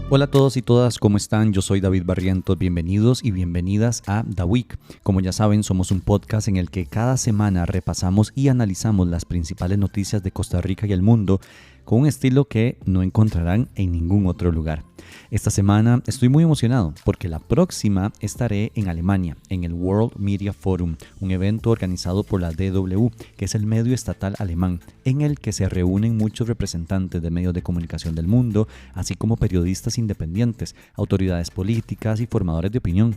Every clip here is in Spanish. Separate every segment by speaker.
Speaker 1: Hola a todos y todas, ¿cómo están? Yo soy David Barrientos, bienvenidos y bienvenidas a The Week. Como ya saben, somos un podcast en el que cada semana repasamos y analizamos las principales noticias de Costa Rica y el mundo con un estilo que no encontrarán en ningún otro lugar. Esta semana estoy muy emocionado porque la próxima estaré en Alemania, en el World Media Forum, un evento organizado por la DW, que es el medio estatal alemán, en el que se reúnen muchos representantes de medios de comunicación del mundo, así como periodistas independientes, autoridades políticas y formadores de opinión.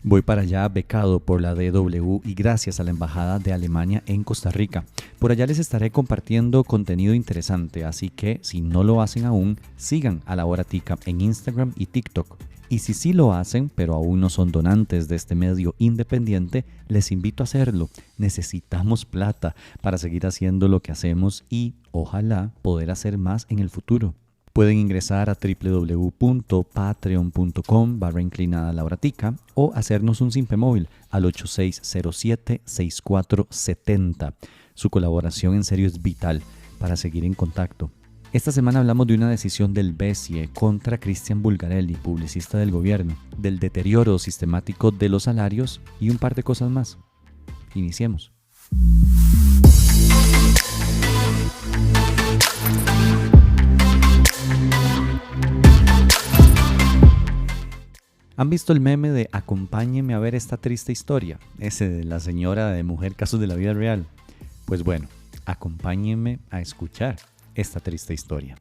Speaker 1: Voy para allá becado por la DW y gracias a la Embajada de Alemania en Costa Rica. Por allá les estaré compartiendo contenido interesante, así que si no lo hacen aún, sigan a La Hora Tica en Instagram y TikTok. Y si sí lo hacen, pero aún no son donantes de este medio independiente, les invito a hacerlo. Necesitamos plata para seguir haciendo lo que hacemos y, ojalá, poder hacer más en el futuro. Pueden ingresar a www.patreon.com/La Hora Tica o hacernos un simpe móvil al 8607-6470. Su colaboración en serio es vital para seguir en contacto. Esta semana hablamos de una decisión del BCE contra Cristian Bulgarelli, publicista del gobierno, del deterioro sistemático de los salarios y un par de cosas más. Iniciemos. ¿Han visto el meme de acompáñenme a ver esta triste historia? Ese de la señora de Mujer Casos de la Vida Real. Pues bueno, acompáñenme a escuchar esta triste historia.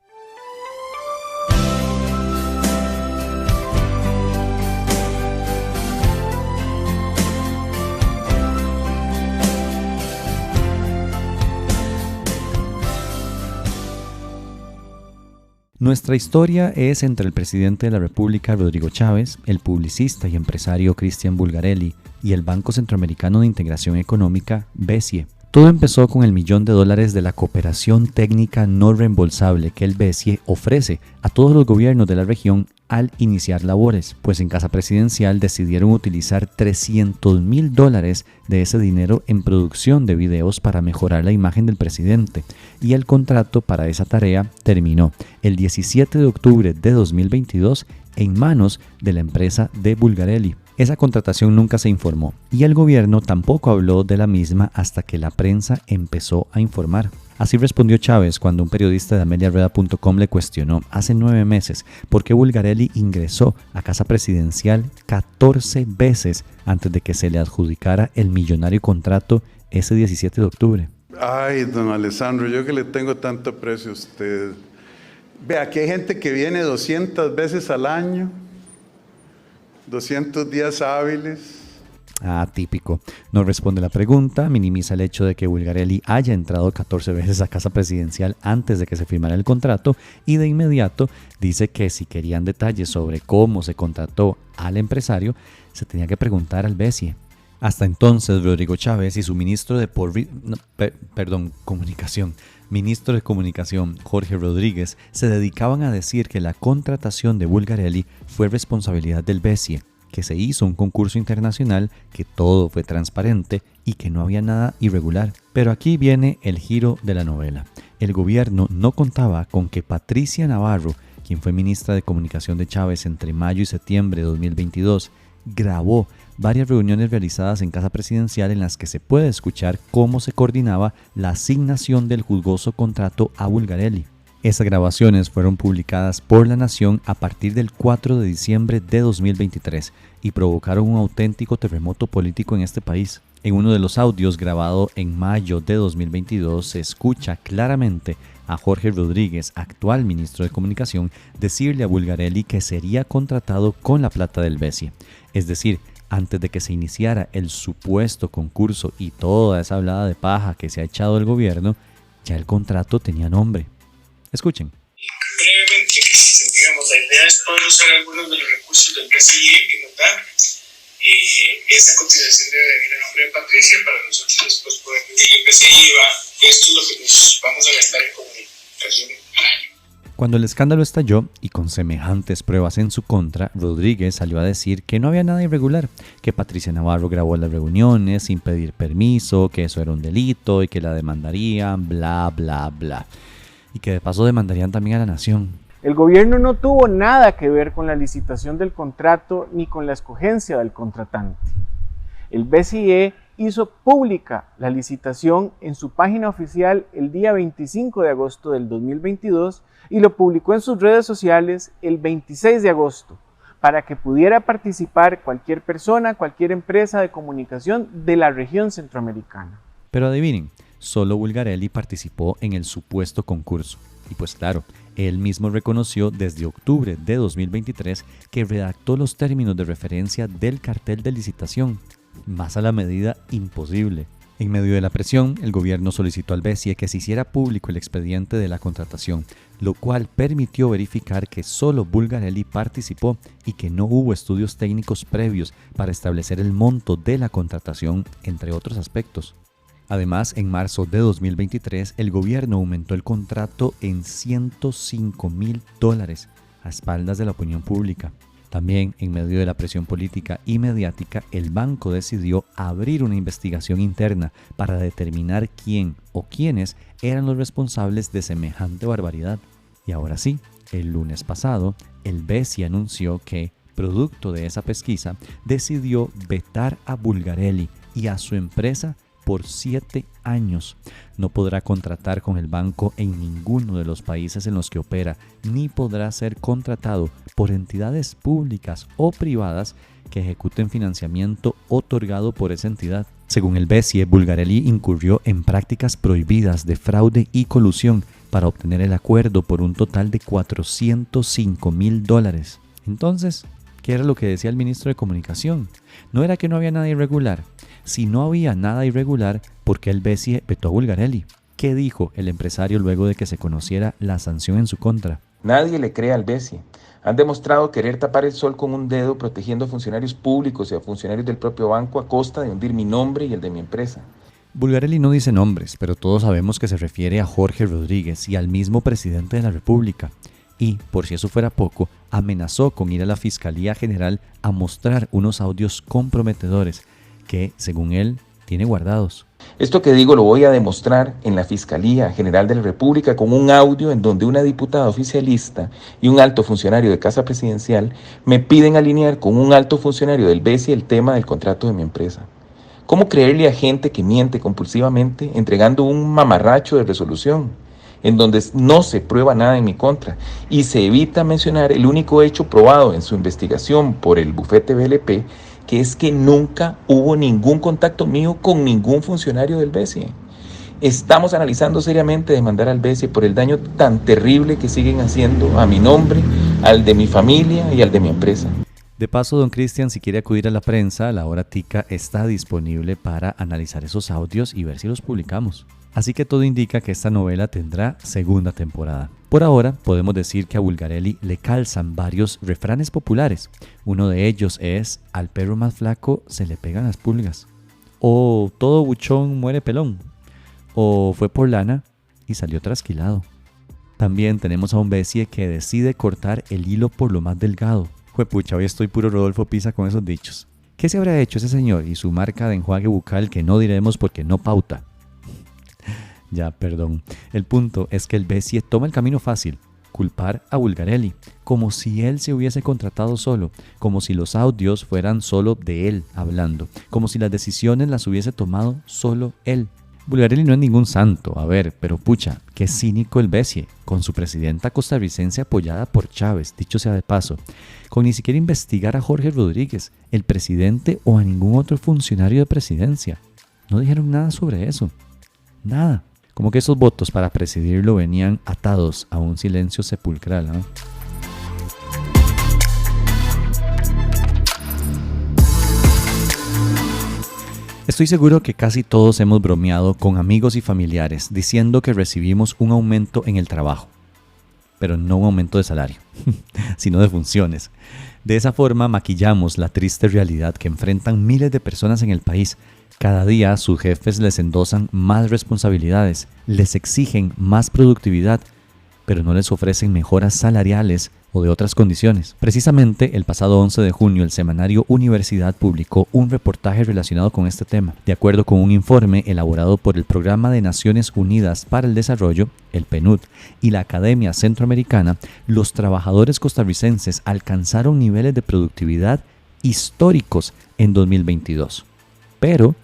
Speaker 1: Nuestra historia es entre el presidente de la República, Rodrigo Chávez, el publicista y empresario Cristian Bulgarelli y el Banco Centroamericano de Integración Económica, BCE. Todo empezó con el $1 millón de la cooperación técnica no reembolsable que el BCE ofrece a todos los gobiernos de la región al iniciar labores, pues en Casa Presidencial decidieron utilizar $300,000 de ese dinero en producción de videos para mejorar la imagen del presidente, y el contrato para esa tarea terminó el 17 de octubre de 2022 en manos de la empresa de Bulgarelli. Esa contratación nunca se informó y el gobierno tampoco habló de la misma hasta que la prensa empezó a informar. Así respondió Chávez cuando un periodista de ameliareda.com le cuestionó hace 9 meses por qué Bulgarelli ingresó a Casa Presidencial 14 veces antes de que se le adjudicara el millonario contrato ese 17 de octubre.
Speaker 2: Ay, don Alessandro, yo que le tengo tanto aprecio a usted. Vea, aquí hay gente que viene 200 veces al año, 200 días hábiles.
Speaker 1: Típico. No responde la pregunta, minimiza el hecho de que Bulgarelli haya entrado 14 veces a Casa Presidencial antes de que se firmara el contrato y de inmediato dice que si querían detalles sobre cómo se contrató al empresario, se tenía que preguntar al BCE. Hasta entonces, Rodrigo Chávez y su ministro de Comunicación, Jorge Rodríguez, se dedicaban a decir que la contratación de Bulgarelli fue responsabilidad del BCE, que se hizo un concurso internacional, que todo fue transparente y que no había nada irregular. Pero aquí viene el giro de la novela. El gobierno no contaba con que Patricia Navarro, quien fue ministra de Comunicación de Chávez entre mayo y septiembre de 2022, grabó varias reuniones realizadas en Casa Presidencial en las que se puede escuchar cómo se coordinaba la asignación del jugoso contrato a Bulgarelli. Esas grabaciones fueron publicadas por La Nación a partir del 4 de diciembre de 2023 y provocaron un auténtico terremoto político en este país. En uno de los audios grabado en mayo de 2022 se escucha claramente a Jorge Rodríguez, actual ministro de Comunicación, decirle a Bulgarelli que sería contratado con la plata del BCE. Es decir, antes de que se iniciara el supuesto concurso y toda esa hablada de paja que se ha echado el gobierno, ya el contrato tenía nombre. Escuchen.
Speaker 3: Brevemente, digamos, la idea es poder usar algunos de los recursos del BCE que nos da. Esta cotización debe venir a nombre de Patricia para nosotros después poder decir el BCE esto es lo que nos vamos a gastar en comunicación al año.
Speaker 1: Cuando el escándalo estalló y con semejantes pruebas en su contra, Rodríguez salió a decir que no había nada irregular, que Patricia Navarro grabó las reuniones sin pedir permiso, que eso era un delito y que la demandarían, bla, bla, bla. Y que de paso demandarían también a La Nación.
Speaker 4: El gobierno no tuvo nada que ver con la licitación del contrato ni con la escogencia del contratante. El BCE hizo pública la licitación en su página oficial el día 25 de agosto del 2022 y lo publicó en sus redes sociales el 26 de agosto para que pudiera participar cualquier persona, cualquier empresa de comunicación de la región centroamericana.
Speaker 1: Pero adivinen, solo Bulgarelli participó en el supuesto concurso. Y pues claro, él mismo reconoció desde octubre de 2023 que redactó los términos de referencia del cartel de licitación. Más a la medida imposible. En medio de la presión, el gobierno solicitó al BCE que se hiciera público el expediente de la contratación, lo cual permitió verificar que solo Bulgarelli participó y que no hubo estudios técnicos previos para establecer el monto de la contratación, entre otros aspectos. Además, en marzo de 2023, el gobierno aumentó el contrato en $105,000 a espaldas de la opinión pública. También, en medio de la presión política y mediática, el banco decidió abrir una investigación interna para determinar quién o quiénes eran los responsables de semejante barbaridad. Y ahora sí, el lunes pasado, el BCE anunció que, producto de esa pesquisa, decidió vetar a Bulgarelli y a su empresa por 7 años. No podrá contratar con el banco en ninguno de los países en los que opera, ni podrá ser contratado por entidades públicas o privadas que ejecuten financiamiento otorgado por esa entidad. Según el BCE, Bulgarelli incurrió en prácticas prohibidas de fraude y colusión para obtener el acuerdo por un total de $405,000. Entonces, ¿qué era lo que decía el ministro de Comunicación? ¿No era que no había nada irregular? Si no había nada irregular, ¿por qué el BCE vetó a Bulgarelli? ¿Qué dijo el empresario luego de que se conociera la sanción en su contra?
Speaker 5: Nadie le cree al BCE. Han demostrado querer tapar el sol con un dedo protegiendo a funcionarios públicos y a funcionarios del propio banco a costa de hundir mi nombre y el de mi empresa.
Speaker 1: Bulgarelli no dice nombres, pero todos sabemos que se refiere a Jorge Rodríguez y al mismo presidente de la República. Y, por si eso fuera poco, amenazó con ir a la Fiscalía General a mostrar unos audios comprometedores que, según él, tiene guardados.
Speaker 5: Esto que digo lo voy a demostrar en la Fiscalía General de la República con un audio en donde una diputada oficialista y un alto funcionario de Casa Presidencial me piden alinear con un alto funcionario del BCE el tema del contrato de mi empresa. ¿Cómo creerle a gente que miente compulsivamente entregando un mamarracho de resolución en donde no se prueba nada en mi contra y se evita mencionar el único hecho probado en su investigación por el bufete BLP, que es que nunca hubo ningún contacto mío con ningún funcionario del BCE? Estamos analizando seriamente demandar al BCE por el daño tan terrible que siguen haciendo a mi nombre, al de mi familia y al de mi empresa.
Speaker 1: De paso, don Cristian, si quiere acudir a la prensa, la hora tica está disponible para analizar esos audios y ver si los publicamos. Así que todo indica que esta novela tendrá segunda temporada. Por ahora, podemos decir que a Bulgarelli le calzan varios refranes populares. Uno de ellos es: al perro más flaco se le pegan las pulgas. O todo buchón muere pelón. O fue por lana y salió trasquilado. También tenemos a un BCE que decide cortar el hilo por lo más delgado. Juepucha, hoy estoy puro Rodolfo Pisa con esos dichos. ¿Qué se habrá hecho ese señor y su marca de enjuague bucal que no diremos porque no pauta? Ya, perdón. El punto es que el BCE toma el camino fácil, culpar a Bulgarelli, como si él se hubiese contratado solo, como si los audios fueran solo de él hablando, como si las decisiones las hubiese tomado solo él. Bulgarelli no es ningún santo, a ver, pero pucha, qué cínico el BCE, con su presidenta costarricense apoyada por Chávez, dicho sea de paso, con ni siquiera investigar a Jorge Rodríguez, el presidente o a ningún otro funcionario de presidencia. No dijeron nada sobre eso, nada. Como que esos votos para presidirlo venían atados a un silencio sepulcral, ¿no? Estoy seguro que casi todos hemos bromeado con amigos y familiares diciendo que recibimos un aumento en el trabajo, pero no un aumento de salario, sino de funciones. De esa forma maquillamos la triste realidad que enfrentan miles de personas en el país. Cada día sus jefes les endosan más responsabilidades, les exigen más productividad, pero no les ofrecen mejoras salariales o de otras condiciones. Precisamente el pasado 11 de junio el semanario Universidad publicó un reportaje relacionado con este tema. De acuerdo con un informe elaborado por el Programa de Naciones Unidas para el Desarrollo, el PNUD, y la Academia Centroamericana, los trabajadores costarricenses alcanzaron niveles de productividad históricos en 2022. Pero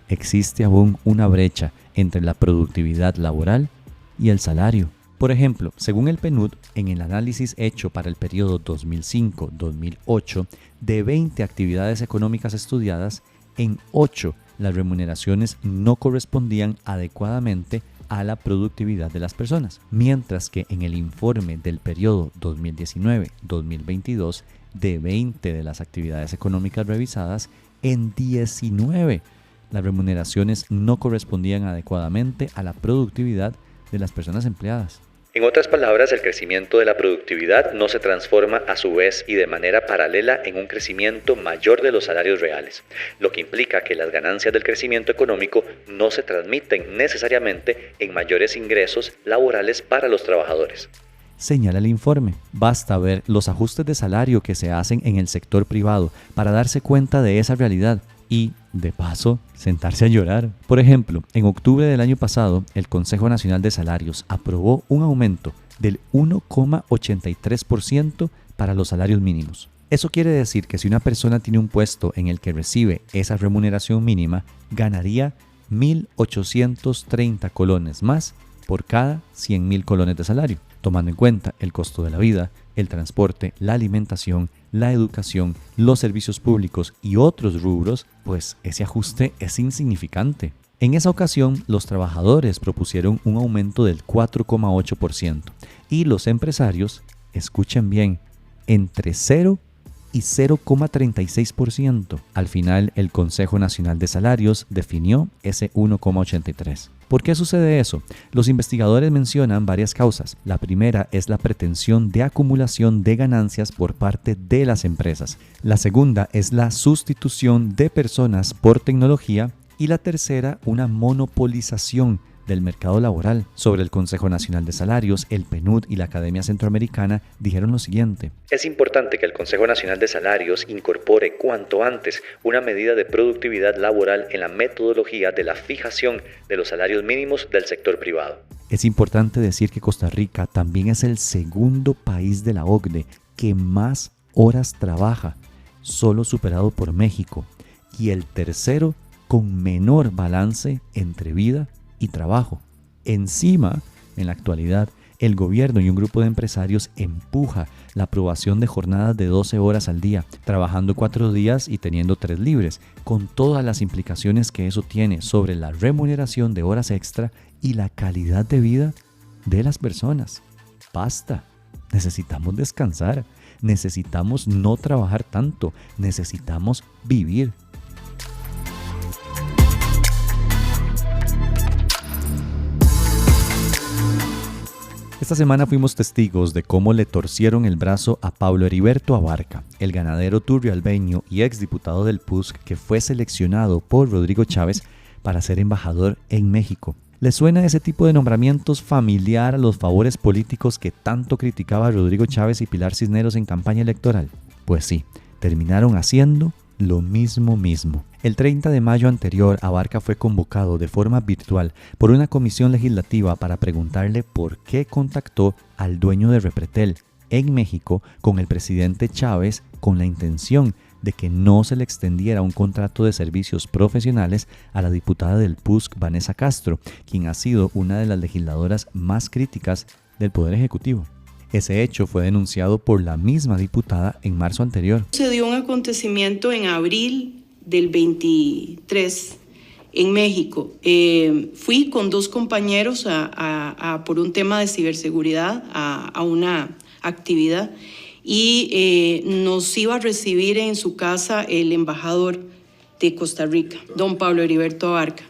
Speaker 1: existe aún una brecha entre la productividad laboral y el salario. Por ejemplo, según el PNUD, en el análisis hecho para el periodo 2005-2008, de 20 actividades económicas estudiadas, en 8 las remuneraciones no correspondían adecuadamente a la productividad de las personas, mientras que en el informe del periodo 2019-2022, de 20 de las actividades económicas revisadas, en 19 las remuneraciones no correspondían adecuadamente a la productividad de las personas empleadas.
Speaker 6: En otras palabras, el crecimiento de la productividad no se transforma a su vez y de manera paralela en un crecimiento mayor de los salarios reales, lo que implica que las ganancias del crecimiento económico no se transmiten necesariamente en mayores ingresos laborales para los trabajadores.
Speaker 1: Señala el informe. Basta ver los ajustes de salario que se hacen en el sector privado para darse cuenta de esa realidad y, de paso, sentarse a llorar. Por ejemplo, en octubre del año pasado, el Consejo Nacional de Salarios aprobó un aumento del 1,83% para los salarios mínimos. Eso quiere decir que si una persona tiene un puesto en el que recibe esa remuneración mínima, ganaría 1.830 colones más por cada 100.000 colones de salario, tomando en cuenta el costo de la vida, el transporte, la alimentación, la educación, los servicios públicos y otros rubros, pues ese ajuste es insignificante. En esa ocasión, los trabajadores propusieron un aumento del 4,8% y los empresarios, escuchen bien, entre 0 y 0,36%. Al final, el Consejo Nacional de Salarios definió ese 1,83%. ¿Por qué sucede eso? Los investigadores mencionan varias causas. La primera es la pretensión de acumulación de ganancias por parte de las empresas. La segunda es la sustitución de personas por tecnología. Y la tercera, una monopolización del mercado laboral. Sobre el Consejo Nacional de Salarios, el PNUD y la Academia Centroamericana dijeron lo siguiente.
Speaker 6: Es importante que el Consejo Nacional de Salarios incorpore cuanto antes una medida de productividad laboral en la metodología de la fijación de los salarios mínimos del sector privado.
Speaker 1: Es importante decir que Costa Rica también es el segundo país de la OCDE que más horas trabaja, solo superado por México, y el tercero con menor balance entre vida y trabajo. Encima, en la actualidad, el gobierno y un grupo de empresarios empuja la aprobación de jornadas de 12 horas al día, trabajando 4 días y teniendo 3 libres, con todas las implicaciones que eso tiene sobre la remuneración de horas extra y la calidad de vida de las personas. Basta, necesitamos descansar, necesitamos no trabajar tanto, necesitamos vivir. Esta semana fuimos testigos de cómo le torcieron el brazo a Pablo Heriberto Abarca, el ganadero turrialbeño y exdiputado del PUSC que fue seleccionado por Rodrigo Chávez para ser embajador en México. ¿Le suena ese tipo de nombramientos familiar a los favores políticos que tanto criticaba Rodrigo Chávez y Pilar Cisneros en campaña electoral? Pues sí, terminaron haciendo lo mismo. El 30 de mayo anterior, Abarca fue convocado de forma virtual por una comisión legislativa para preguntarle por qué contactó al dueño de Repretel en México con el presidente Chávez con la intención de que no se le extendiera un contrato de servicios profesionales a la diputada del PUSC, Vanessa Castro, quien ha sido una de las legisladoras más críticas del Poder Ejecutivo. Ese hecho fue denunciado por la misma diputada en marzo anterior.
Speaker 7: Se dio un acontecimiento en abril del 23 en México. Fui con 2 compañeros por un tema de ciberseguridad a una actividad y nos iba a recibir en su casa el embajador de Costa Rica, don Pablo Heriberto Abarca.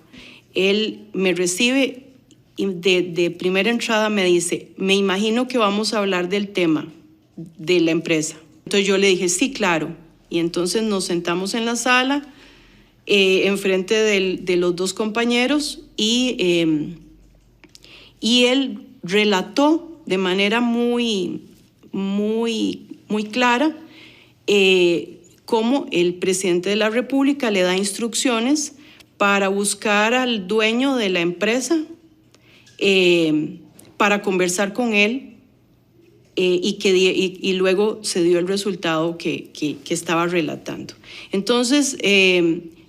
Speaker 7: Él me recibe y de primera entrada me dice, me imagino que vamos a hablar del tema de la empresa. Entonces yo le dije, sí, claro. Y entonces nos sentamos en la sala, enfrente de los 2 compañeros y él relató de manera muy muy clara, cómo el presidente de la República le da instrucciones para buscar al dueño de la empresa, para conversar con él, y luego se dio el resultado que estaba relatando. Entonces,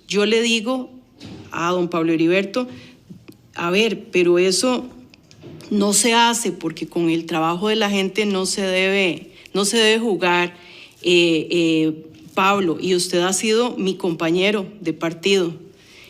Speaker 7: yo le digo a don Pablo Heriberto, a ver, pero eso no se hace porque con el trabajo de la gente no se debe jugar. Pablo, y usted ha sido mi compañero de partido.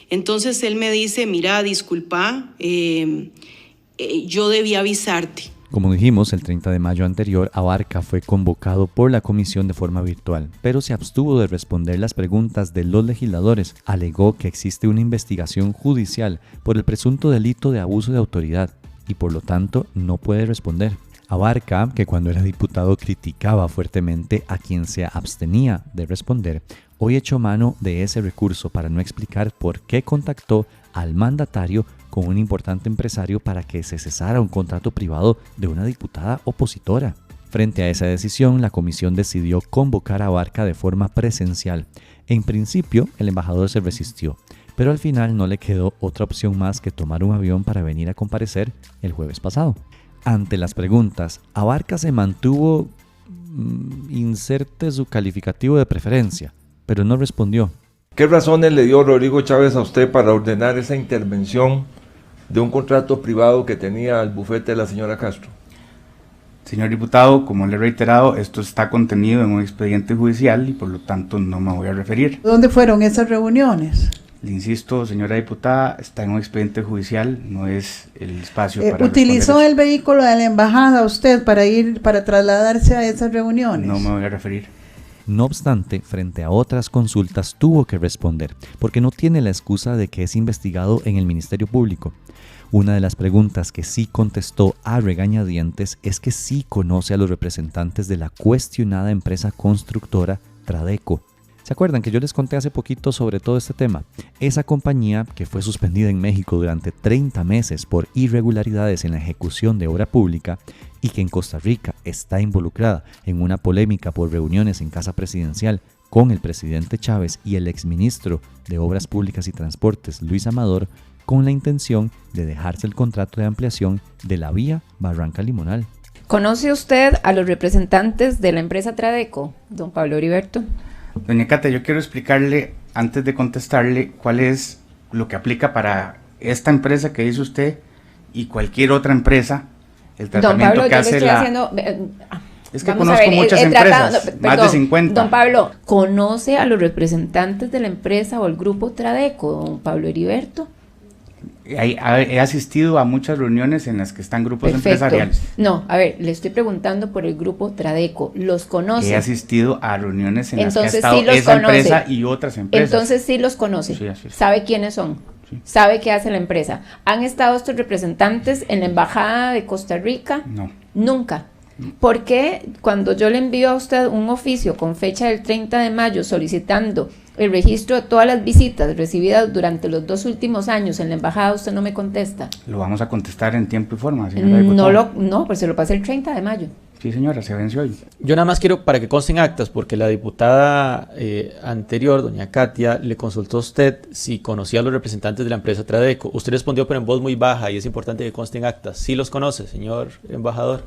Speaker 7: Entonces él me dice, mira, disculpa, yo debí avisarte.
Speaker 1: Como dijimos, el 30 de mayo anterior, Abarca fue convocado por la comisión de forma virtual, pero se abstuvo de responder las preguntas de los legisladores. Alegó que existe una investigación judicial por el presunto delito de abuso de autoridad y por lo tanto no puede responder. Abarca, que cuando era diputado criticaba fuertemente a quien se abstenía de responder, hoy echó mano de ese recurso para no explicar por qué contactó al mandatario con un importante empresario para que se cesara un contrato privado de una diputada opositora. Frente a esa decisión, la comisión decidió convocar a Abarca de forma presencial. En principio, el embajador se resistió, pero al final no le quedó otra opción más que tomar un avión para venir a comparecer el jueves pasado. Ante las preguntas, Abarca se mantuvo, inserte su calificativo de preferencia, pero no respondió.
Speaker 8: ¿Qué razones le dio Rodrigo Chávez a usted para ordenar esa intervención de un contrato privado que tenía el bufete de la señora Castro?
Speaker 9: Señor diputado, como le he reiterado, esto está contenido en un expediente judicial y por lo tanto no me voy a referir.
Speaker 10: ¿Dónde fueron esas reuniones?
Speaker 9: Le insisto, señora diputada, está en un expediente judicial, no es el espacio para
Speaker 10: ¿Utilizó el vehículo de la embajada usted para trasladarse a esas reuniones?
Speaker 9: No me voy a referir.
Speaker 1: No obstante, frente a otras consultas tuvo que responder, porque no tiene la excusa de que es investigado en el Ministerio Público. Una de las preguntas que sí contestó a regañadientes es que sí conoce a los representantes de la cuestionada empresa constructora Tradeco. ¿Se acuerdan que yo les conté hace poquito sobre todo este tema? Esa compañía, que fue suspendida en México durante 30 meses por irregularidades en la ejecución de obra pública y que en Costa Rica está involucrada en una polémica por reuniones en Casa Presidencial con el presidente Chávez y el exministro de Obras Públicas y Transportes, Luis Amador, con la intención de dejarse el contrato de ampliación de la vía Barranca Limonal.
Speaker 11: ¿Conoce usted a los representantes de la empresa Tradeco, don Pablo Heriberto?
Speaker 9: Doña Cata, yo quiero explicarle, antes de contestarle, cuál es lo que aplica para esta empresa que dice usted y cualquier otra empresa, el tratamiento
Speaker 11: don Pablo,
Speaker 9: que hace la...
Speaker 11: Haciendo,
Speaker 9: es que conozco muchas empresas, más de 50.
Speaker 11: Don Pablo, ¿conoce a los representantes de la empresa o el grupo Tradeco, don Pablo Heriberto?
Speaker 9: He asistido a muchas reuniones en las que están grupos empresariales.
Speaker 11: No, a ver, le estoy preguntando por el grupo Tradeco. ¿Los conoce?
Speaker 9: He asistido a reuniones en las que ha estado esa empresa y otras empresas.
Speaker 11: Entonces sí los conoce.
Speaker 9: Sí, así es.
Speaker 11: ¿Sabe quiénes son? Sí. ¿Sabe qué hace la empresa? ¿Han estado estos representantes en la Embajada de Costa Rica?
Speaker 9: No.
Speaker 11: Nunca. ¿Por qué cuando yo le envío a usted un oficio con fecha del 30 de mayo solicitando el registro de todas las visitas recibidas durante los 2 últimos años en la embajada, usted no me contesta?
Speaker 9: Lo vamos a contestar en tiempo y forma, señora diputada.
Speaker 11: No, pues se lo pasé el 30 de mayo.
Speaker 9: Sí, señora, se venció hoy.
Speaker 12: Yo nada más quiero para que consten actas, porque la diputada anterior, doña Katia, le consultó a usted si conocía a los representantes de la empresa Tradeco. Usted respondió pero en voz muy baja y es importante que consten actas. ¿Sí los conoce, señor embajador?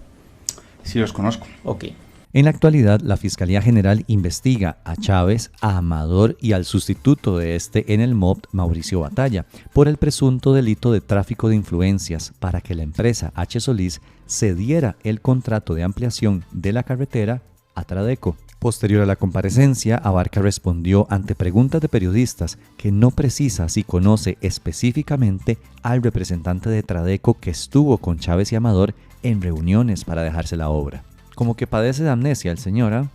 Speaker 9: Sí los conozco.
Speaker 12: Ok.
Speaker 1: En la actualidad, la Fiscalía General investiga a Chávez, a Amador y al sustituto de este en el MOPT, Mauricio Batalla, por el presunto delito de tráfico de influencias para que la empresa H. Solís cediera el contrato de ampliación de la carretera a Tradeco. Posterior a la comparecencia, Abarca respondió ante preguntas de periodistas que no precisa si conoce específicamente al representante de Tradeco que estuvo con Chávez y Amador en reuniones para dejarse la obra. Como que padece de amnesia el señor, ¿eh?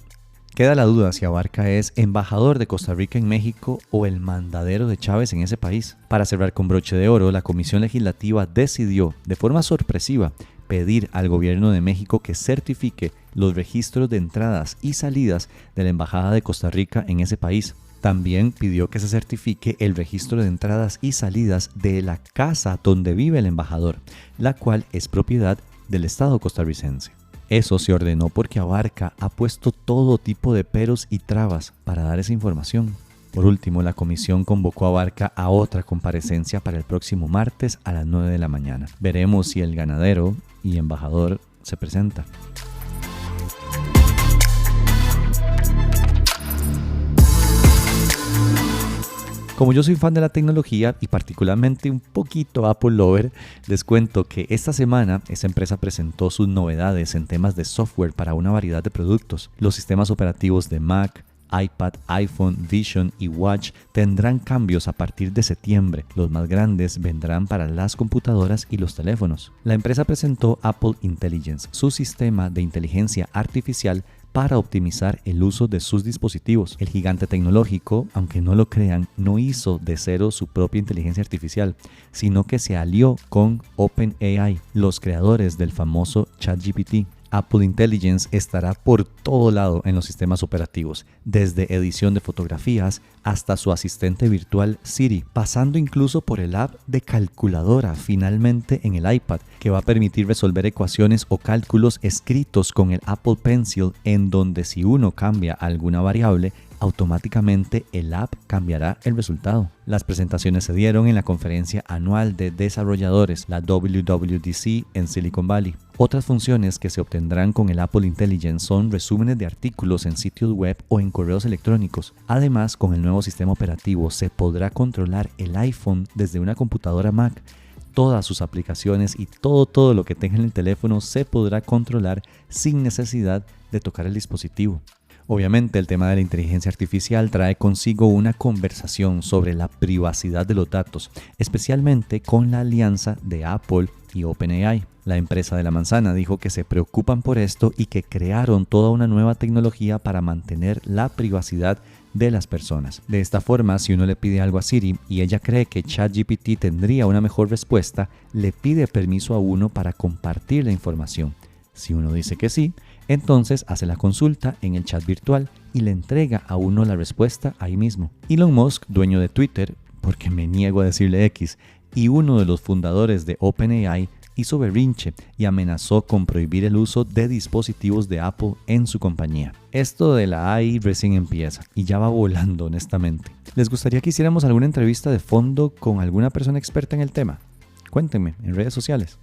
Speaker 1: Queda la duda si Abarca es embajador de Costa Rica en México o el mandadero de Chávez en ese país. Para cerrar con broche de oro, la Comisión Legislativa decidió, de forma sorpresiva, pedir al gobierno de México que certifique los registros de entradas y salidas de la Embajada de Costa Rica en ese país. También pidió que se certifique el registro de entradas y salidas de la casa donde vive el embajador, la cual es propiedad del Estado costarricense. Eso se ordenó porque Abarca ha puesto todo tipo de peros y trabas para dar esa información. Por último, la comisión convocó a Abarca a otra comparecencia para el próximo martes a las 9 de la mañana. Veremos si el ganadero y embajador se presenta. Como yo soy fan de la tecnología y particularmente un poquito Apple lover, les cuento que esta semana esa empresa presentó sus novedades en temas de software para una variedad de productos. Los sistemas operativos de Mac, iPad, iPhone, Vision y Watch tendrán cambios a partir de septiembre. Los más grandes vendrán para las computadoras y los teléfonos. La empresa presentó Apple Intelligence, su sistema de inteligencia artificial para optimizar el uso de sus dispositivos. El gigante tecnológico, aunque no lo crean, no hizo de cero su propia inteligencia artificial, sino que se alió con OpenAI, los creadores del famoso ChatGPT. Apple Intelligence estará por todo lado en los sistemas operativos, desde edición de fotografías hasta su asistente virtual Siri, pasando incluso por el app de calculadora finalmente en el iPad, que va a permitir resolver ecuaciones o cálculos escritos con el Apple Pencil, en donde si uno cambia alguna variable, automáticamente el app cambiará el resultado. Las presentaciones se dieron en la conferencia anual de desarrolladores, la WWDC en Silicon Valley. Otras funciones que se obtendrán con el Apple Intelligence son resúmenes de artículos en sitios web o en correos electrónicos. Además, con el nuevo sistema operativo se podrá controlar el iPhone desde una computadora Mac. Todas sus aplicaciones y todo lo que tenga en el teléfono se podrá controlar sin necesidad de tocar el dispositivo. Obviamente, el tema de la inteligencia artificial trae consigo una conversación sobre la privacidad de los datos, especialmente con la alianza de Apple y OpenAI. La empresa de la manzana dijo que se preocupan por esto y que crearon toda una nueva tecnología para mantener la privacidad de las personas. De esta forma, si uno le pide algo a Siri y ella cree que ChatGPT tendría una mejor respuesta, le pide permiso a uno para compartir la información. Si uno dice que sí, entonces hace la consulta en el chat virtual y le entrega a uno la respuesta ahí mismo. Elon Musk, dueño de Twitter, porque me niego a decirle X, y uno de los fundadores de OpenAI, hizo berrinche y amenazó con prohibir el uso de dispositivos de Apple en su compañía. Esto de la AI recién empieza y ya va volando, honestamente. ¿Les gustaría que hiciéramos alguna entrevista de fondo con alguna persona experta en el tema? Cuéntenme en redes sociales.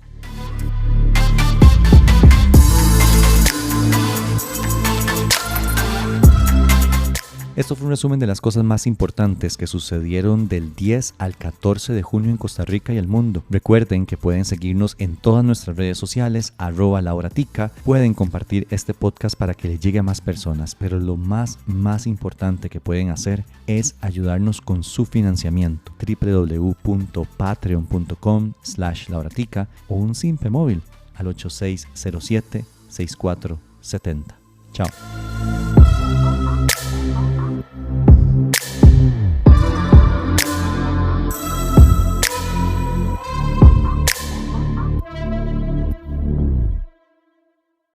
Speaker 1: Esto fue un resumen de las cosas más importantes que sucedieron del 10 al 14 de junio en Costa Rica y el mundo. Recuerden que pueden seguirnos en todas nuestras redes sociales, @lauratica. Pueden compartir este podcast para que le llegue a más personas, pero lo más importante que pueden hacer es ayudarnos con su financiamiento. www.patreon.com/lauratica o un simple móvil al 8607-6470. Chao.